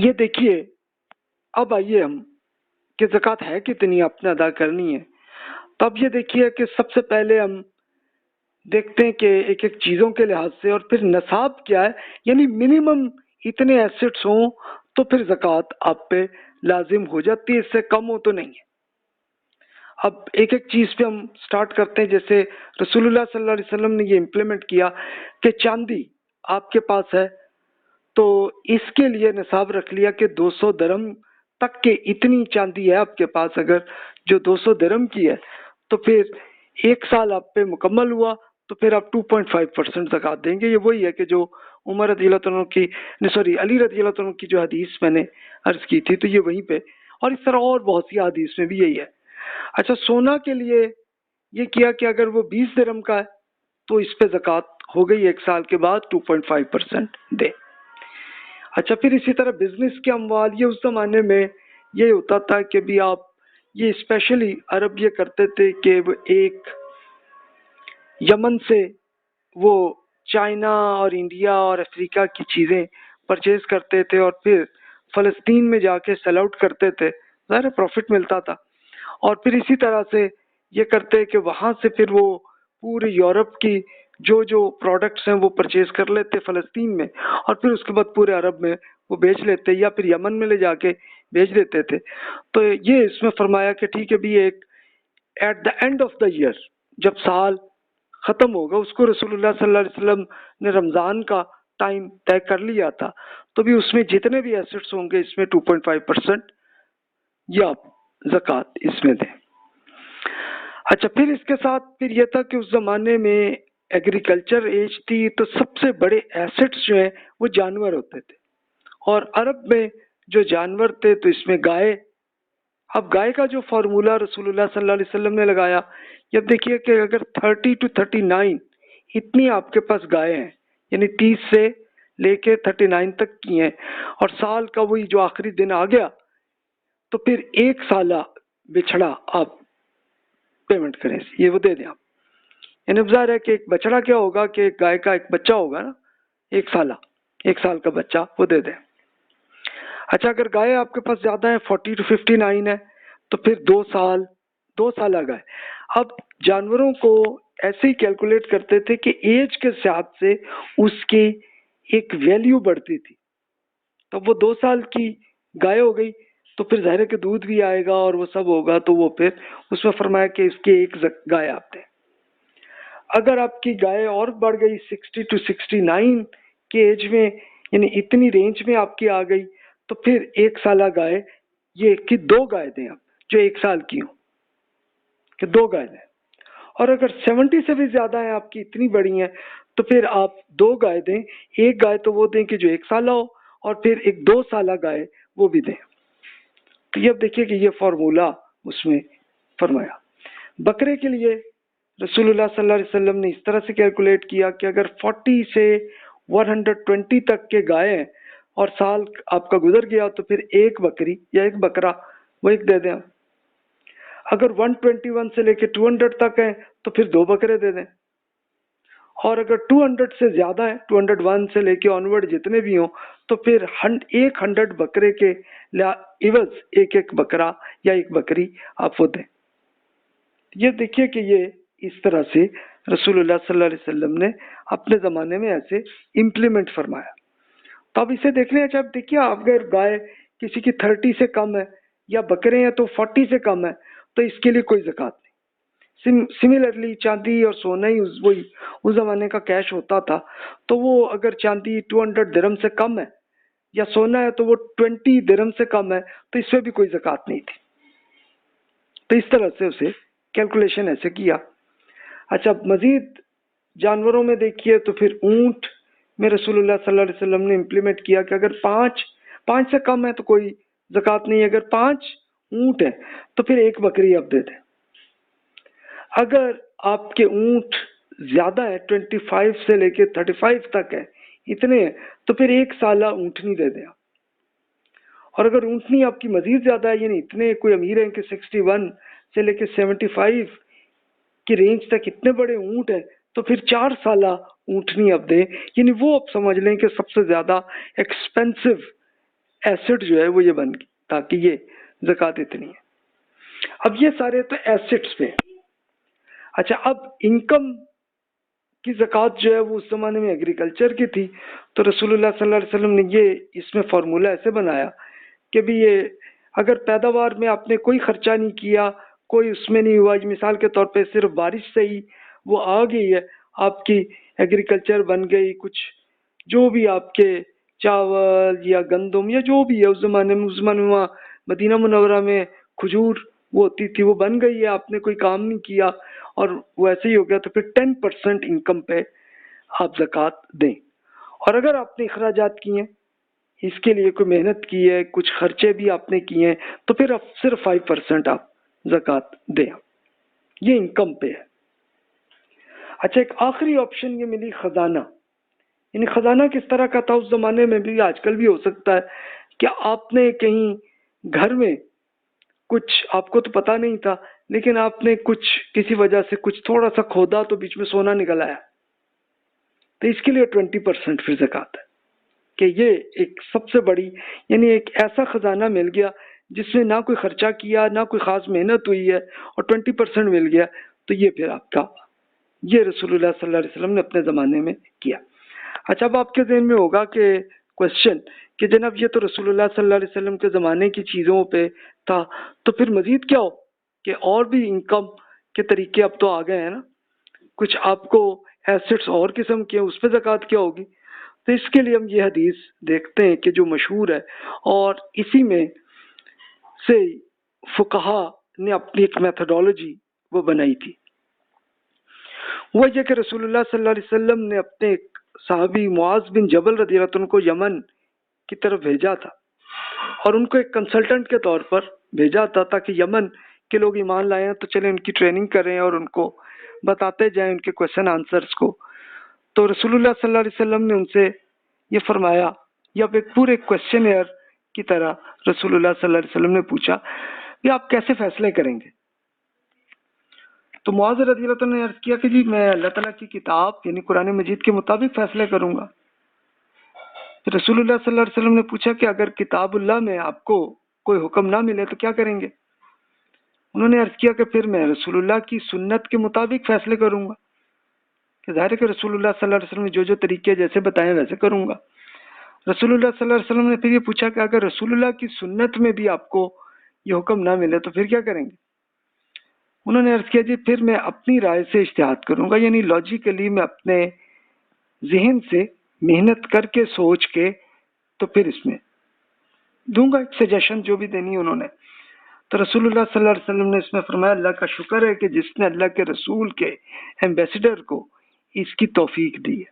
یہ دیکھیے اب آئیے ہم کہ زکوٰۃ ہے کتنی آپ نے ادا کرنی ہے. تو اب یہ دیکھیے کہ سب سے پہلے ہم دیکھتے ہیں کہ ایک ایک چیزوں کے لحاظ سے، اور پھر نصاب کیا ہے، یعنی منیمم اتنے ایسٹس ہوں تو پھر زکوٰۃ آپ پہ لازم ہو جاتی ہے، اس سے کم ہو تو نہیں ہے. اب ایک ایک چیز پہ ہم سٹارٹ کرتے ہیں. جیسے رسول اللہ صلی اللہ علیہ وسلم نے یہ امپلیمنٹ کیا کہ چاندی آپ کے پاس ہے تو اس کے لیے نصاب رکھ لیا کہ 200 درہم تک کے اتنی چاندی ہے آپ کے پاس، اگر جو 200 درہم کی ہے تو پھر ایک سال آپ پہ مکمل ہوا تو پھر آپ 2.5% زکوٰۃ دیں گے. یہ وہی ہے کہ جو عمر رضی اللہ عنہ کی علی رضی اللہ عنہ کی جو حدیث میں نے عرض کی تھی، تو یہ وہیں پہ، اور اس طرح اور بہت سی حدیث میں بھی یہی ہے. اچھا، سونا کے لیے یہ کیا کہ اگر وہ 20 درہم کا ہے تو اس پہ زکوٰۃ ہو گئی ایک سال کے بعد 2.5% دے. اچھا، پھر اسی طرح بزنس کے اموال، یہ اس زمانے میں یہ ہوتا تھا کہ بھی آپ یہ اسپیشلی عرب یہ کرتے تھے کہ وہ ایک یمن سے وہ چائنا اور انڈیا اور افریقہ کی چیزیں پرچیز کرتے تھے اور پھر فلسطین میں جا کے سیل آؤٹ کرتے تھے، ظاہر پروفٹ ملتا تھا. اور پھر اسی طرح سے یہ کرتے کہ وہاں سے پھر وہ پورے یورپ کی جو جو پروڈکٹس ہیں وہ پرچیز کر لیتے فلسطین میں، اور پھر اس کے بعد پورے عرب میں وہ بیچ لیتے یا پھر یمن میں لے جا کے بیچ دیتے تھے. تو یہ اس میں فرمایا کہ ٹھیک ہے بھی ایک at the end of the year, جب سال ختم ہوگا، اس کو رسول اللہ صلی اللہ علیہ وسلم نے رمضان کا ٹائم طے کر لیا تھا، تو بھی اس میں جتنے بھی ایسٹس ہوں گے اس میں 2.5% یا زکوٰۃ اس میں دیں. اچھا، پھر اس کے ساتھ پھر یہ تھا کہ اس زمانے میں ایگریکلچر ایج تھی، تو سب سے بڑے ایسٹس جو ہیں وہ جانور ہوتے تھے، اور عرب میں جو جانور تھے تو اس میں گائے. اب گائے کا جو فارمولا رسول اللہ صلی اللہ علیہ وسلم نے لگایا، یہ دیکھیے کہ اگر 30 to 39 اتنی آپ کے پاس گائے ہیں، یعنی 30 سے لے کے 39 تک کی ہیں، اور سال کا وہی جو آخری دن آ گیا تو پھر ایک سالہ بچھڑا آپ پیمنٹ کریں، یہ وہ دے دیں آپ. یعنی ظاہر ہے کہ ایک بچڑا کیا ہوگا کہ ایک گائے کا ایک بچہ ہوگا نا، ایک سال کا بچہ وہ دے دیں. اچھا، اگر گائے آپ کے پاس زیادہ ہے 40 to 59 ہے تو پھر 2 سالہ گائے. اب جانوروں کو ایسے ہی کیلکولیٹ کرتے تھے کہ ایج کے ساتھ سے اس کی ایک ویلیو بڑھتی تھی. تو وہ 2 سال کی گائے ہو گئی تو پھر ظاہر ہے کہ دودھ بھی آئے گا اور وہ سب ہوگا، تو وہ پھر اس میں فرمایا کہ اس کی ایک گائے آپ دیں. اگر آپ کی گائے اور بڑھ گئی 60 to 69 کے ایج میں، یعنی اتنی رینج میں آپ کی آ گئی، تو پھر ایک سالہ گائے یہ کہ 2 گائے دیں آپ، جو 1 سال کی ہوں کہ 2 گائے دیں. اور اگر 70 سے بھی زیادہ ہیں آپ کی، اتنی بڑی ہیں، تو پھر آپ 2 گائے دیں. ایک گائے تو وہ دیں کہ جو 1 سالہ ہو، اور پھر ایک 2 سالہ گائے وہ بھی دیں. تو یہ اب دیکھیے کہ یہ فارمولا اس میں فرمایا. بکرے کے لیے رسول اللہ صلی اللہ علیہ وسلم نے اس طرح سے کیلکولیٹ کیا کہ اگر 40 سے 120 تک کے گائے ہیں اور سال آپ کا گزر گیا تو پھر ایک بکری یا ایک بکرا وہ ایک دے دیں. اگر 121 سے لے کے 200 تک ہیں تو پھر 2 بکرے دے دیں. اور اگر 200 سے زیادہ ہیں، 201 سے لے کے آنورڈ جتنے بھی ہوں، تو پھر 100 بکرے کے عوض ایک ایک بکرا یا ایک بکری آپ وہ دیں. یہ دیکھیے کہ یہ اس طرح سے رسول اللہ صلی اللہ علیہ وسلم نے اپنے زمانے میں ایسے امپلیمنٹ فرمایا. تو اب اسے دیکھ لیں. اچھا، اب دیکھیے اگر گائے کسی کی 30 سے کم ہے یا بکرے ہیں تو 40 سے کم ہے تو اس کے لیے کوئی زکوٰۃ نہیں. سملرلی چاندی اور سونا ہی وہی اس زمانے کا کیش ہوتا تھا، تو وہ اگر چاندی 200 درہم سے کم ہے یا سونا ہے تو وہ 20 درہم سے کم ہے تو اس پہ بھی کوئی زکوٰۃ نہیں تھی. تو اس طرح سے اسے کیلکولیشن ایسے کیا. اچھا، مزید جانوروں میں دیکھیے تو پھر اونٹ میں رسول اللہ صلی اللہ علیہ وسلم نے امپلیمنٹ کیا کہ اگر 5 سے کم ہے تو کوئی زکوٰۃ نہیں. اگر 5 اونٹ ہیں تو پھر ایک بکری آپ دے دیں. اگر آپ کے اونٹ زیادہ ہے 25 سے لے کے 35 تک ہے، اتنے ہیں، تو پھر ایک سالہ اونٹنی دے دیں. اور اگر اونٹنی آپ کی مزید زیادہ ہے، یعنی اتنے کوئی امیر ہیں کہ 61 سے لے کے 75 کی رینج تک اتنے بڑے اونٹ ہیں، تو پھر 4 سالہ اونٹنی اب دیں. یعنی وہ آپ سمجھ لیں کہ سب سے زیادہ ایکسپینسو ایسٹ جو ہے وہ یہ بن گئی تاکہ یہ زکوٰۃ اتنی ہے۔ اب یہ سارے تو ایسٹس پہ ہیں۔ اچھا، اب انکم کی زکوٰۃ جو ہے وہ اس زمانے میں ایگریکلچر کی تھی، تو رسول اللہ صلی اللہ علیہ وسلم نے یہ اس میں فارمولہ ایسے بنایا کہ بھی یہ اگر پیداوار میں آپ نے کوئی خرچہ نہیں کیا، کوئی اس میں نہیں ہوا، مثال کے طور پہ صرف بارش سے ہی وہ آ گئی ہے، آپ کی ایگریکلچر بن گئی، کچھ جو بھی آپ کے چاول یا گندم یا جو بھی ہے اس زمانے میں وہاں مدینہ منورہ میں کھجور وہ ہوتی تھی، وہ بن گئی ہے، آپ نے کوئی کام نہیں کیا اور وہ ایسے ہی ہو گیا، تو پھر 10% انکم پہ آپ زکوٰۃ دیں۔ اور اگر آپ نے اخراجات کیے ہیں، اس کے لیے کوئی محنت کی ہے، کچھ خرچے بھی آپ نے کیے ہیں، تو پھر آپ صرف 5% آپ زکوٰۃ دیں۔ یہ انکم پہ ہے۔ اچھا، ایک آخری آپشن یہ ملی خزانہ، یعنی خزانہ کس طرح کا تھا اس زمانے میں بھی، آج کل بھی ہو سکتا ہے کہ آپ نے کہیں گھر میں کچھ، آپ کو تو پتہ نہیں تھا، لیکن آپ نے کچھ کسی وجہ سے کچھ تھوڑا سا کھودا تو بیچ میں سونا نکل آیا، تو اس کے لیے 20% پھر زکوٰۃ ہے کہ یہ ایک سب سے بڑی، یعنی ایک ایسا خزانہ مل گیا جس میں نہ کوئی خرچہ کیا، نہ کوئی خاص محنت ہوئی ہے، اور 20% مل گیا، تو یہ پھر آپ کا، یہ رسول اللہ صلی اللہ علیہ وسلم نے اپنے زمانے میں کیا۔ اچھا، اب آپ کے ذہن میں ہوگا کہ کوشچن کہ جناب یہ تو رسول اللہ صلی اللہ علیہ وسلم کے زمانے کی چیزوں پہ تھا، تو پھر مزید کیا ہو کہ اور بھی انکم کے طریقے اب تو آ گئے ہیں نا، کچھ آپ کو ایسٹس اور قسم کے، اس پہ زکوٰۃ کیا ہوگی؟ تو اس کے لیے ہم یہ حدیث دیکھتے ہیں کہ جو مشہور ہے، اور اسی میں سے فقہا نے اپنی ایک میتھڈالوجی وہ بنائی تھی۔ وہ یہ کہ رسول اللہ صلی اللہ علیہ وسلم نے اپنے ایک صحابی معاذ بن جبل رضی اللہ عنہ کو یمن کی طرف بھیجا تھا، اور ان کو ایک کنسلٹنٹ کے طور پر بھیجا تھا تاکہ یمن کے لوگ ایمان لائیں ہیں تو چلیں ان کی ٹریننگ کریں اور ان کو بتاتے جائیں ان کے کوشچن آنسرز کو۔ تو رسول اللہ صلی اللہ علیہ وسلم نے ان سے یہ فرمایا، یا ایک پورے کوشچنئر کی طرح رسول اللہ صلی اللہ علیہ وسلم نے پوچھا کہ آپ کیسے فیصلے کریں گے؟ تو معاذ رضی اللہ عنہ نے عرض کیا کہ جی میں اللہ تعالیٰ کی کتاب یعنی قرآن مجید کے مطابق فیصلے کروں گا۔ پھر رسول اللہ صلی اللہ علیہ وسلم نے پوچھا کہ اگر کتاب اللہ میں آپ کو کوئی حکم نہ ملے تو کیا کریں گے؟ انہوں نے عرض کیا کہ پھر میں رسول اللہ کی سنت کے مطابق فیصلے کروں گا، کہ ظاہر ہے کہ رسول اللہ صلی اللہ علیہ وسلم نے جو طریقے جیسے بتائے ویسے کروں گا۔ رسول اللہ صلی اللہ علیہ وسلم نے پھر یہ پوچھا کہ اگر رسول اللہ کی سنت میں بھی آپ کو یہ حکم نہ ملے تو پھر کیا کریں گے؟ انہوں نے عرض کیا جی پھر میں اپنی رائے سے اجتہاد کروں گا، یعنی لاجیکلی میں اپنے ذہن سے محنت کر کے سوچ کے تو پھر اس میں دوں گا ایک سجیشن جو بھی دینی انہوں نے۔ تو رسول اللہ صلی اللہ علیہ وسلم نے اس میں فرمایا اللہ کا شکر ہے کہ جس نے اللہ کے رسول کے ایمبیسڈر کو اس کی توفیق دی ہے۔